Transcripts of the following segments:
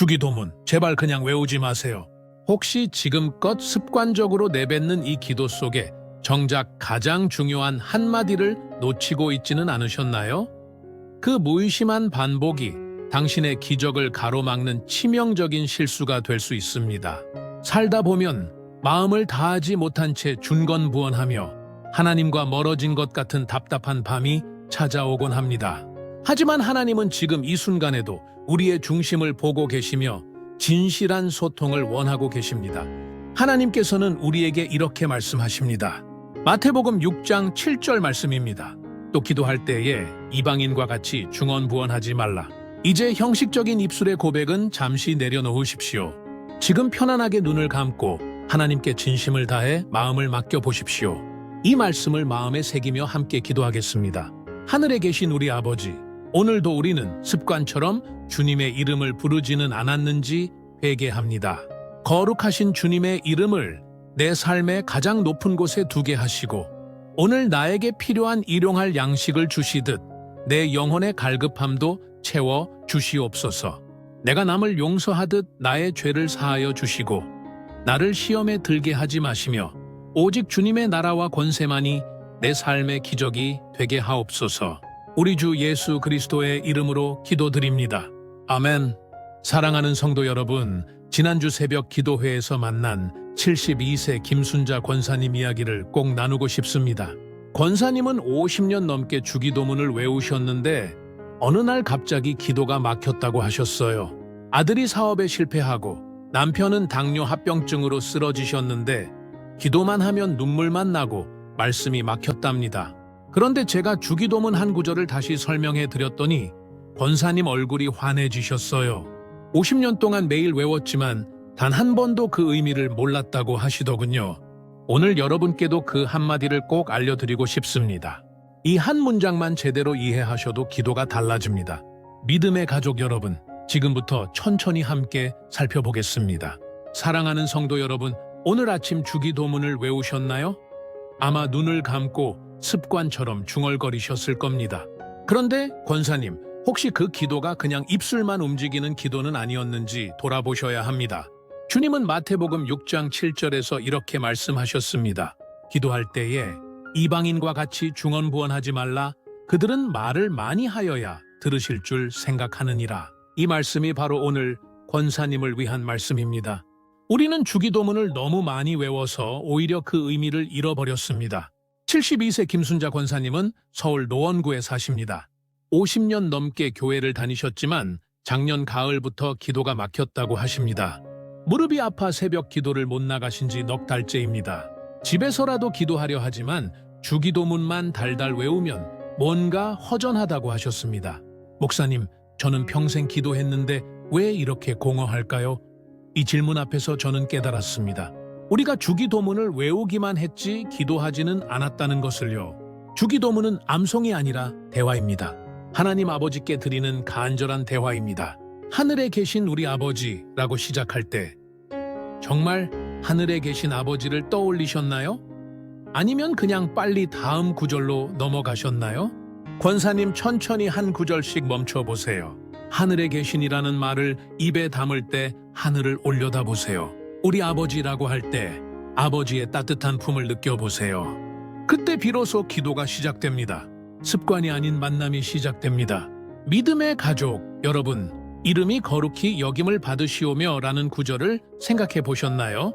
주기도문, 제발 그냥 외우지 마세요. 혹시 지금껏 습관적으로 내뱉는 이 기도 속에 정작 가장 중요한 한마디를 놓치고 있지는 않으셨나요? 그 무의심한 반복이 당신의 기적을 가로막는 치명적인 실수가 될 수 있습니다. 살다 보면 마음을 다하지 못한 채 준건부원하며 하나님과 멀어진 것 같은 답답한 밤이 찾아오곤 합니다. 하지만 하나님은 지금 이 순간에도 우리의 중심을 보고 계시며 진실한 소통을 원하고 계십니다. 하나님께서는 우리에게 이렇게 말씀하십니다. 마태복음 6장 7절 말씀입니다. 또 기도할 때에 이방인과 같이 중언부언하지 말라. 이제 형식적인 입술의 고백은 잠시 내려놓으십시오. 지금 편안하게 눈을 감고 하나님께 진심을 다해 마음을 맡겨보십시오. 이 말씀을 마음에 새기며 함께 기도하겠습니다. 하늘에 계신 우리 아버지, 오늘도 우리는 습관처럼 주님의 이름을 부르지는 않았는지 회개합니다. 거룩하신 주님의 이름을 내 삶의 가장 높은 곳에 두게 하시고 오늘 나에게 필요한 일용할 양식을 주시듯 내 영혼의 갈급함도 채워 주시옵소서. 내가 남을 용서하듯 나의 죄를 사하여 주시고 나를 시험에 들게 하지 마시며 오직 주님의 나라와 권세만이 내 삶의 기적이 되게 하옵소서. 우리 주 예수 그리스도의 이름으로 기도드립니다. 아멘. 사랑하는 성도 여러분, 지난주 새벽 기도회에서 만난 72세 김순자 권사님 이야기를 꼭 나누고 싶습니다. 권사님은 50년 넘게 주기도문을 외우셨는데 어느 날 갑자기 기도가 막혔다고 하셨어요. 아들이 사업에 실패하고 남편은 당뇨 합병증으로 쓰러지셨는데 기도만 하면 눈물만 나고 말씀이 막혔답니다. 그런데 제가 주기도문 한 구절을 다시 설명해 드렸더니 권사님 얼굴이 환해지셨어요. 50년 동안 매일 외웠지만 단 한 번도 그 의미를 몰랐다고 하시더군요. 오늘 여러분께도 그 한마디를 꼭 알려드리고 싶습니다. 이 한 문장만 제대로 이해하셔도 기도가 달라집니다. 믿음의 가족 여러분, 지금부터 천천히 함께 살펴보겠습니다. 사랑하는 성도 여러분, 오늘 아침 주기도문을 외우셨나요? 아마 눈을 감고 습관처럼 중얼거리셨을 겁니다. 그런데 권사님, 혹시 그 기도가 그냥 입술만 움직이는 기도는 아니었는지 돌아보셔야 합니다. 주님은 마태복음 6장 7절에서 이렇게 말씀하셨습니다. 기도할 때에 이방인과 같이 중언부언하지 말라. 그들은 말을 많이 하여야 들으실 줄 생각하느니라. 이 말씀이 바로 오늘 권사님을 위한 말씀입니다. 우리는 주기도문을 너무 많이 외워서 오히려 그 의미를 잃어버렸습니다. 72세 김순자 권사님은 서울 노원구에 사십니다. 50년 넘게 교회를 다니셨지만 작년 가을부터 기도가 막혔다고 하십니다. 무릎이 아파 새벽 기도를 못 나가신 지 넉 달째입니다. 집에서라도 기도하려 하지만 주기도문만 달달 외우면 뭔가 허전하다고 하셨습니다. 목사님, 저는 평생 기도했는데 왜 이렇게 공허할까요? 이 질문 앞에서 저는 깨달았습니다. 우리가 주기도문을 외우기만 했지 기도하지는 않았다는 것을요. 주기도문은 암송이 아니라 대화입니다. 하나님 아버지께 드리는 간절한 대화입니다. 하늘에 계신 우리 아버지라고 시작할 때 정말 하늘에 계신 아버지를 떠올리셨나요? 아니면 그냥 빨리 다음 구절로 넘어가셨나요? 권사님 천천히 한 구절씩 멈춰보세요. 하늘에 계신이라는 말을 입에 담을 때 하늘을 올려다보세요. 우리 아버지라고 할 때 아버지의 따뜻한 품을 느껴보세요. 그때 비로소 기도가 시작됩니다. 습관이 아닌 만남이 시작됩니다. 믿음의 가족 여러분, 이름이 거룩히 여김을 받으시오며 라는 구절을 생각해 보셨나요?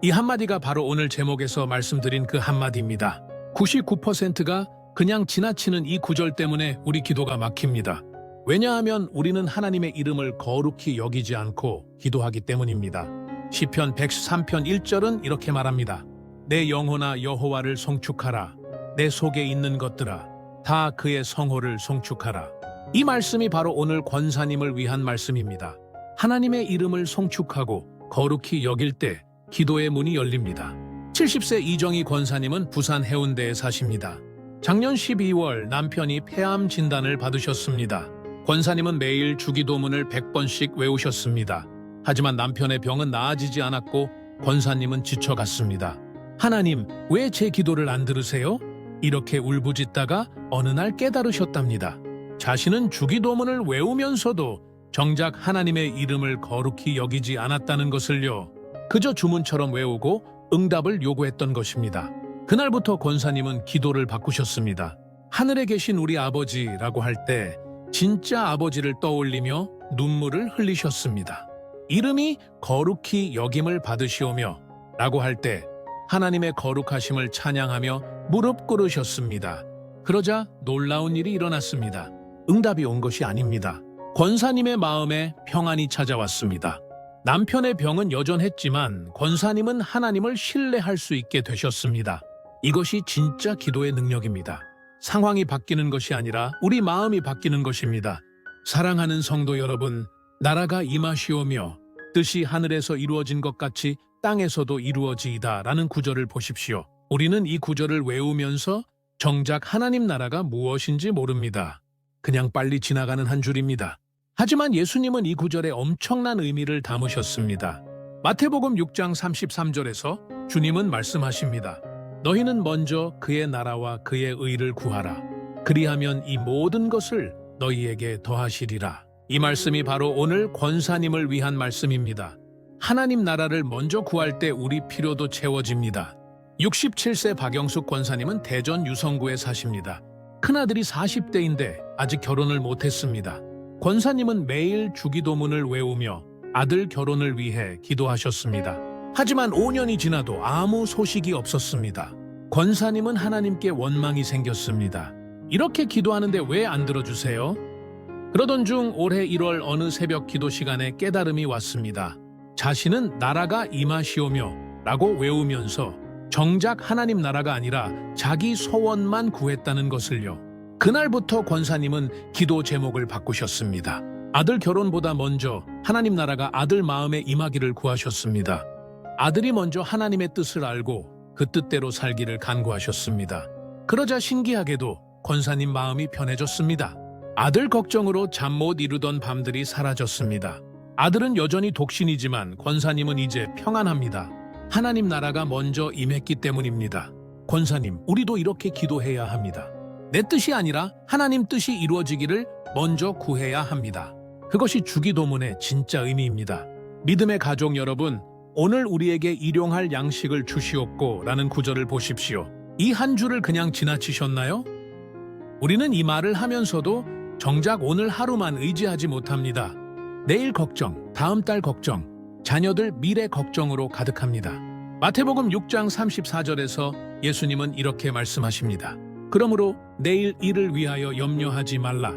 이 한마디가 바로 오늘 제목에서 말씀드린 그 한마디입니다. 99%가 그냥 지나치는 이 구절 때문에 우리 기도가 막힙니다. 왜냐하면 우리는 하나님의 이름을 거룩히 여기지 않고 기도하기 때문입니다. 시편 103편 1절은 이렇게 말합니다. 내 영혼아 여호와를 송축하라. 내 속에 있는 것들아 다 그의 성호를 송축하라. 이 말씀이 바로 오늘 권사님을 위한 말씀입니다. 하나님의 이름을 송축하고 거룩히 여길 때 기도의 문이 열립니다. 70세 이정희 권사님은 부산 해운대에 사십니다. 작년 12월 남편이 폐암 진단을 받으셨습니다. 권사님은 매일 주기도문을 100번씩 외우셨습니다. 하지만 남편의 병은 나아지지 않았고 권사님은 지쳐갔습니다. 하나님, 왜 제 기도를 안 들으세요? 이렇게 울부짖다가 어느 날 깨달으셨답니다. 자신은 주기도문을 외우면서도 정작 하나님의 이름을 거룩히 여기지 않았다는 것을요. 그저 주문처럼 외우고 응답을 요구했던 것입니다. 그날부터 권사님은 기도를 바꾸셨습니다. 하늘에 계신 우리 아버지라고 할 때 진짜 아버지를 떠올리며 눈물을 흘리셨습니다. 이름이 거룩히 여김을 받으시오며 라고 할 때 하나님의 거룩하심을 찬양하며 무릎 꿇으셨습니다. 그러자 놀라운 일이 일어났습니다. 응답이 온 것이 아닙니다. 권사님의 마음에 평안이 찾아왔습니다. 남편의 병은 여전했지만 권사님은 하나님을 신뢰할 수 있게 되셨습니다. 이것이 진짜 기도의 능력입니다. 상황이 바뀌는 것이 아니라 우리 마음이 바뀌는 것입니다. 사랑하는 성도 여러분, 나라가 임하시오며 뜻이 하늘에서 이루어진 것 같이 땅에서도 이루어지이다 라는 구절을 보십시오. 우리는 이 구절을 외우면서 정작 하나님 나라가 무엇인지 모릅니다. 그냥 빨리 지나가는 한 줄입니다. 하지만 예수님은 이 구절에 엄청난 의미를 담으셨습니다. 마태복음 6장 33절에서 주님은 말씀하십니다. 너희는 먼저 그의 나라와 그의 의를 구하라. 그리하면 이 모든 것을 너희에게 더하시리라. 이 말씀이 바로 오늘 권사님을 위한 말씀입니다. 하나님 나라를 먼저 구할 때 우리 필요도 채워집니다. 67세 박영숙 권사님은 대전 유성구에 사십니다. 큰아들이 40대인데 아직 결혼을 못했습니다. 권사님은 매일 주기도문을 외우며 아들 결혼을 위해 기도하셨습니다. 하지만 5년이 지나도 아무 소식이 없었습니다. 권사님은 하나님께 원망이 생겼습니다. 이렇게 기도하는데 왜 안 들어주세요? 그러던 중 올해 1월 어느 새벽 기도 시간에 깨달음이 왔습니다. 자신은 나라가 임하시오며 라고 외우면서 정작 하나님 나라가 아니라 자기 소원만 구했다는 것을요. 그날부터 권사님은 기도 제목을 바꾸셨습니다. 아들 결혼보다 먼저 하나님 나라가 아들 마음에 임하기를 구하셨습니다. 아들이 먼저 하나님의 뜻을 알고 그 뜻대로 살기를 간구하셨습니다. 그러자 신기하게도 권사님 마음이 편해졌습니다. 아들 걱정으로 잠 못 이루던 밤들이 사라졌습니다. 아들은 여전히 독신이지만 권사님은 이제 평안합니다. 하나님 나라가 먼저 임했기 때문입니다. 권사님, 우리도 이렇게 기도해야 합니다. 내 뜻이 아니라 하나님 뜻이 이루어지기를 먼저 구해야 합니다. 그것이 주기도문의 진짜 의미입니다. 믿음의 가족 여러분, 오늘 우리에게 일용할 양식을 주시옵고 라는 구절을 보십시오. 이 한 줄을 그냥 지나치셨나요? 우리는 이 말을 하면서도 정작 오늘 하루만 의지하지 못합니다. 내일 걱정, 다음 달 걱정, 자녀들 미래 걱정으로 가득합니다. 마태복음 6장 34절에서 예수님은 이렇게 말씀하십니다. 그러므로 내일 일을 위하여 염려하지 말라.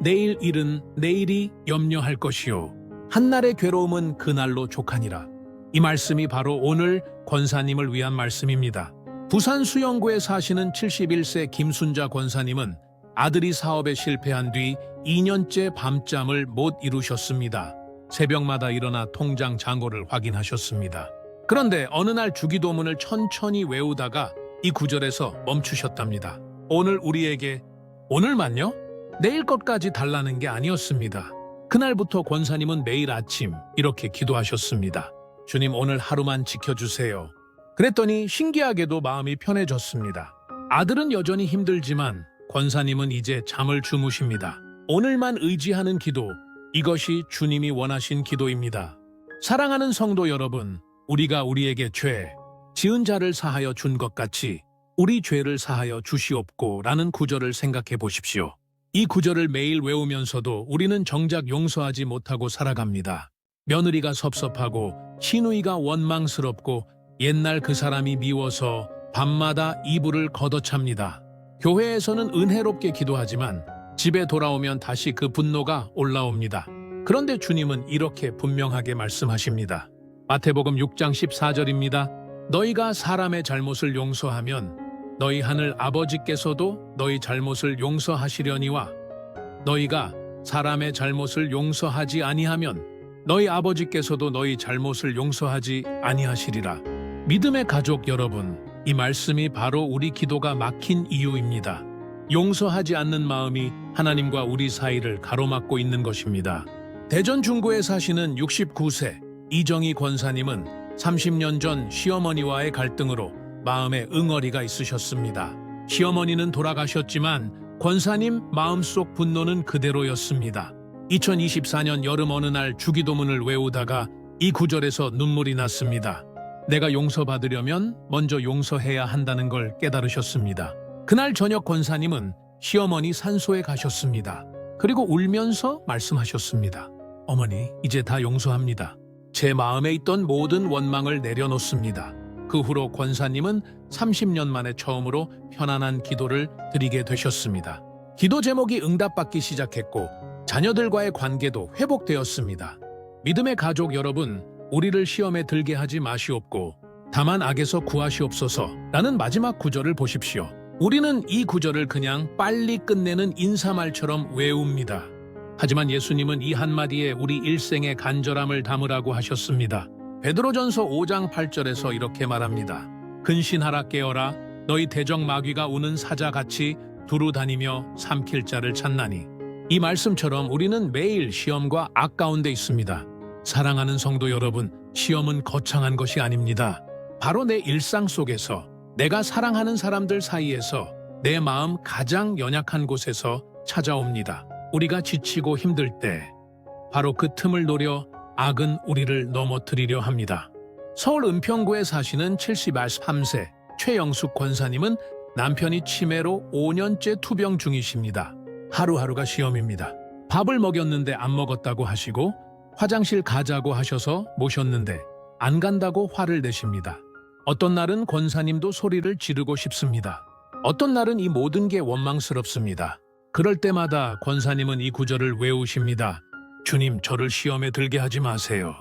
내일 일은 내일이 염려할 것이요. 한날의 괴로움은 그날로 족하니라. 이 말씀이 바로 오늘 권사님을 위한 말씀입니다. 부산 수영구에 사시는 71세 김순자 권사님은 아들이 사업에 실패한 뒤 2년째 밤잠을 못 이루셨습니다. 새벽마다 일어나 통장 잔고를 확인하셨습니다. 그런데 어느 날 주기도문을 천천히 외우다가 이 구절에서 멈추셨답니다. 오늘 우리에게 오늘만요? 내일 것까지 달라는 게 아니었습니다. 그날부터 권사님은 매일 아침 이렇게 기도하셨습니다. 주님, 오늘 하루만 지켜주세요. 그랬더니 신기하게도 마음이 편해졌습니다. 아들은 여전히 힘들지만 권사님은 이제 잠을 주무십니다. 오늘만 의지하는 기도, 이것이 주님이 원하신 기도입니다. 사랑하는 성도 여러분, 우리가 우리에게 죄, 지은 자를 사하여 준 것 같이 우리 죄를 사하여 주시옵고 라는 구절을 생각해 보십시오. 이 구절을 매일 외우면서도 우리는 정작 용서하지 못하고 살아갑니다. 며느리가 섭섭하고 시누이가 원망스럽고 옛날 그 사람이 미워서 밤마다 이불을 걷어찹니다. 교회에서는 은혜롭게 기도하지만 집에 돌아오면 다시 그 분노가 올라옵니다. 그런데 주님은 이렇게 분명하게 말씀하십니다. 마태복음 6장 14절입니다. 너희가 사람의 잘못을 용서하면 너희 하늘 아버지께서도 너희 잘못을 용서하시려니와 너희가 사람의 잘못을 용서하지 아니하면 너희 아버지께서도 너희 잘못을 용서하지 아니하시리라. 믿음의 가족 여러분, 이 말씀이 바로 우리 기도가 막힌 이유입니다. 용서하지 않는 마음이 하나님과 우리 사이를 가로막고 있는 것입니다. 대전 중구에 사시는 69세 이정희 권사님은 30년 전 시어머니와의 갈등으로 마음에 응어리가 있으셨습니다. 시어머니는 돌아가셨지만 권사님 마음속 분노는 그대로였습니다. 2024년 여름 어느 날 주기도문을 외우다가 이 구절에서 눈물이 났습니다. 내가 용서받으려면 먼저 용서해야 한다는 걸 깨달으셨습니다. 그날 저녁 권사님은 시어머니 산소에 가셨습니다. 그리고 울면서 말씀하셨습니다. 어머니, 이제 다 용서합니다. 제 마음에 있던 모든 원망을 내려놓습니다. 그 후로 권사님은 30년 만에 처음으로 편안한 기도를 드리게 되셨습니다. 기도 제목이 응답받기 시작했고 자녀들과의 관계도 회복되었습니다. 믿음의 가족 여러분, 우리를 시험에 들게 하지 마시옵고 다만 악에서 구하시옵소서 라는 마지막 구절을 보십시오. 우리는 이 구절을 그냥 빨리 끝내는 인사말처럼 외웁니다. 하지만 예수님은 이 한마디에 우리 일생의 간절함을 담으라고 하셨습니다. 베드로전서 5장 8절에서 이렇게 말합니다. 근신하라 깨어라 너희 대적 마귀가 우는 사자같이 두루 다니며 삼킬 자를 찾나니. 이 말씀처럼 우리는 매일 시험과 악 가운데 있습니다. 사랑하는 성도 여러분, 시험은 거창한 것이 아닙니다. 바로 내 일상 속에서, 내가 사랑하는 사람들 사이에서, 내 마음 가장 연약한 곳에서 찾아옵니다. 우리가 지치고 힘들 때 바로 그 틈을 노려 악은 우리를 넘어뜨리려 합니다. 서울 은평구에 사시는 73세 최영숙 권사님은 남편이 치매로 5년째 투병 중이십니다. 하루하루가 시험입니다. 밥을 먹였는데 안 먹었다고 하시고 화장실 가자고 하셔서 모셨는데 안 간다고 화를 내십니다. 어떤 날은 권사님도 소리를 지르고 싶습니다. 어떤 날은 이 모든 게 원망스럽습니다. 그럴 때마다 권사님은 이 구절을 외우십니다. 주님, 저를 시험에 들게 하지 마세요.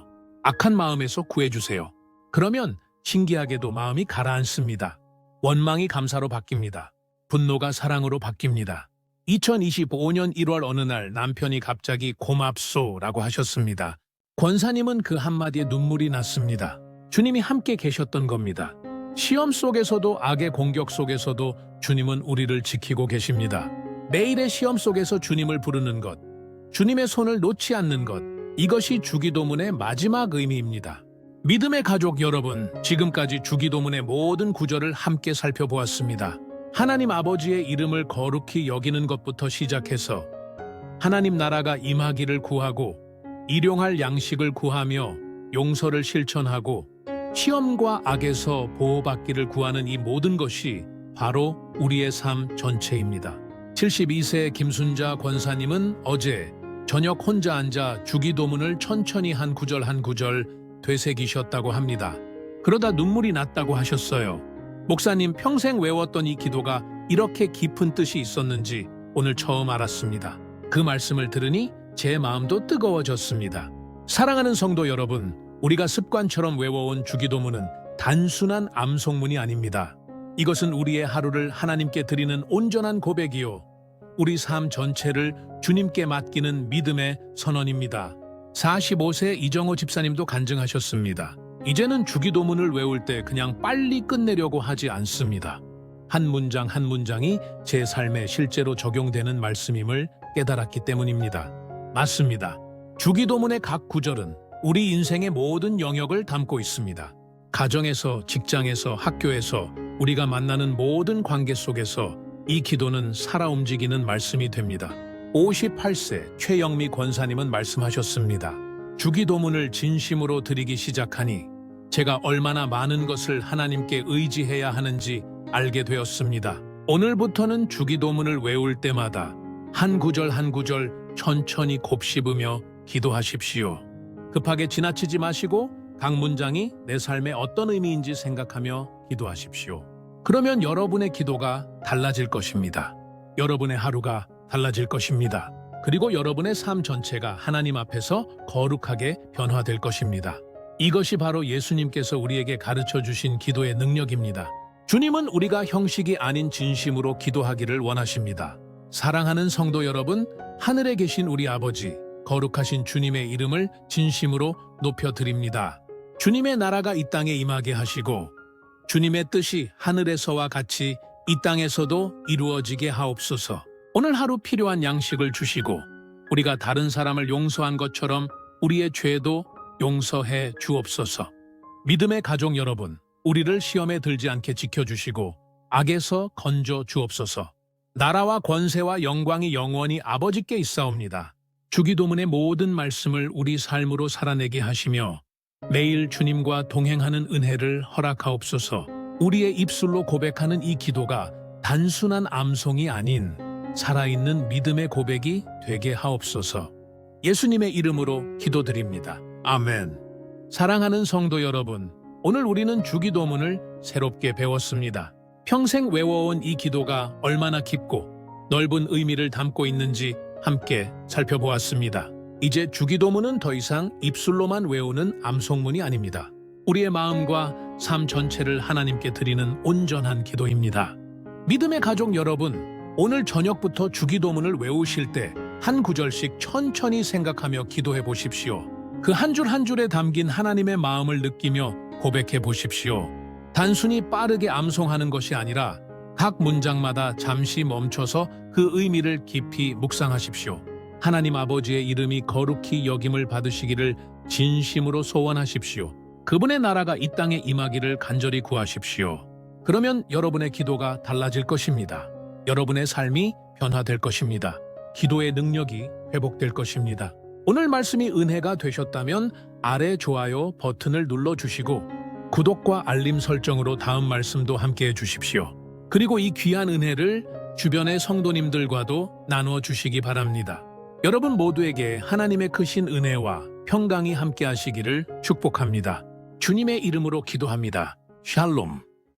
악한 마음에서 구해주세요. 그러면 신기하게도 마음이 가라앉습니다. 원망이 감사로 바뀝니다. 분노가 사랑으로 바뀝니다. 2025년 1월 어느 날 남편이 갑자기 고맙소라고 하셨습니다. 권사님은 그 한마디에 눈물이 났습니다. 주님이 함께 계셨던 겁니다. 시험 속에서도 악의 공격 속에서도 주님은 우리를 지키고 계십니다. 매일의 시험 속에서 주님을 부르는 것, 주님의 손을 놓지 않는 것, 이것이 주기도문의 마지막 의미입니다. 믿음의 가족 여러분, 지금까지 주기도문의 모든 구절을 함께 살펴보았습니다. 하나님 아버지의 이름을 거룩히 여기는 것부터 시작해서 하나님 나라가 임하기를 구하고 일용할 양식을 구하며 용서를 실천하고 시험과 악에서 보호받기를 구하는 이 모든 것이 바로 우리의 삶 전체입니다. 72세 김순자 권사님은 어제 저녁 혼자 앉아 주기도문을 천천히 한 구절 한 구절 되새기셨다고 합니다. 그러다 눈물이 났다고 하셨어요. 목사님, 평생 외웠던 이 기도가 이렇게 깊은 뜻이 있었는지 오늘 처음 알았습니다. 그 말씀을 들으니 제 마음도 뜨거워졌습니다. 사랑하는 성도 여러분, 우리가 습관처럼 외워온 주기도문은 단순한 암송문이 아닙니다. 이것은 우리의 하루를 하나님께 드리는 온전한 고백이요, 우리 삶 전체를 주님께 맡기는 믿음의 선언입니다. 45세 이정호 집사님도 간증하셨습니다. 이제는 주기도문을 외울 때 그냥 빨리 끝내려고 하지 않습니다. 한 문장 한 문장이 제 삶에 실제로 적용되는 말씀임을 깨달았기 때문입니다. 맞습니다. 주기도문의 각 구절은 우리 인생의 모든 영역을 담고 있습니다. 가정에서, 직장에서, 학교에서, 우리가 만나는 모든 관계 속에서 이 기도는 살아 움직이는 말씀이 됩니다. 58세 최영미 권사님은 말씀하셨습니다. 주기도문을 진심으로 드리기 시작하니 제가 얼마나 많은 것을 하나님께 의지해야 하는지 알게 되었습니다. 오늘부터는 주기도문을 외울 때마다 한 구절 한 구절 천천히 곱씹으며 기도하십시오. 급하게 지나치지 마시고 각 문장이 내 삶에 어떤 의미인지 생각하며 기도하십시오. 그러면 여러분의 기도가 달라질 것입니다. 여러분의 하루가 달라질 것입니다. 그리고 여러분의 삶 전체가 하나님 앞에서 거룩하게 변화될 것입니다. 이것이 바로 예수님께서 우리에게 가르쳐 주신 기도의 능력입니다. 주님은 우리가 형식이 아닌 진심으로 기도하기를 원하십니다. 사랑하는 성도 여러분, 하늘에 계신 우리 아버지, 거룩하신 주님의 이름을 진심으로 높여드립니다. 주님의 나라가 이 땅에 임하게 하시고 주님의 뜻이 하늘에서와 같이 이 땅에서도 이루어지게 하옵소서. 오늘 하루 필요한 양식을 주시고 우리가 다른 사람을 용서한 것처럼 우리의 죄도 용서해 주옵소서. 믿음의 가족 여러분, 우리를 시험에 들지 않게 지켜주시고 악에서 건져 주옵소서. 나라와 권세와 영광이 영원히 아버지께 있사옵니다. 주기도문의 모든 말씀을 우리 삶으로 살아내게 하시며 매일 주님과 동행하는 은혜를 허락하옵소서. 우리의 입술로 고백하는 이 기도가 단순한 암송이 아닌 살아있는 믿음의 고백이 되게 하옵소서. 예수님의 이름으로 기도드립니다. 아멘. 사랑하는 성도 여러분, 오늘 우리는 주기도문을 새롭게 배웠습니다. 평생 외워온 이 기도가 얼마나 깊고 넓은 의미를 담고 있는지 함께 살펴보았습니다. 이제 주기도문은 더 이상 입술로만 외우는 암송문이 아닙니다. 우리의 마음과 삶 전체를 하나님께 드리는 온전한 기도입니다. 믿음의 가족 여러분, 오늘 저녁부터 주기도문을 외우실 때 한 구절씩 천천히 생각하며 기도해 보십시오. 그 한 줄 한 줄에 담긴 하나님의 마음을 느끼며 고백해 보십시오. 단순히 빠르게 암송하는 것이 아니라 각 문장마다 잠시 멈춰서 그 의미를 깊이 묵상하십시오. 하나님 아버지의 이름이 거룩히 여김을 받으시기를 진심으로 소원하십시오. 그분의 나라가 이 땅에 임하기를 간절히 구하십시오. 그러면 여러분의 기도가 달라질 것입니다. 여러분의 삶이 변화될 것입니다. 기도의 능력이 회복될 것입니다. 오늘 말씀이 은혜가 되셨다면 아래 좋아요 버튼을 눌러주시고 구독과 알림 설정으로 다음 말씀도 함께 해주십시오. 그리고 이 귀한 은혜를 주변의 성도님들과도 나누어 주시기 바랍니다. 여러분 모두에게 하나님의 크신 은혜와 평강이 함께 하시기를 축복합니다. 주님의 이름으로 기도합니다. 샬롬.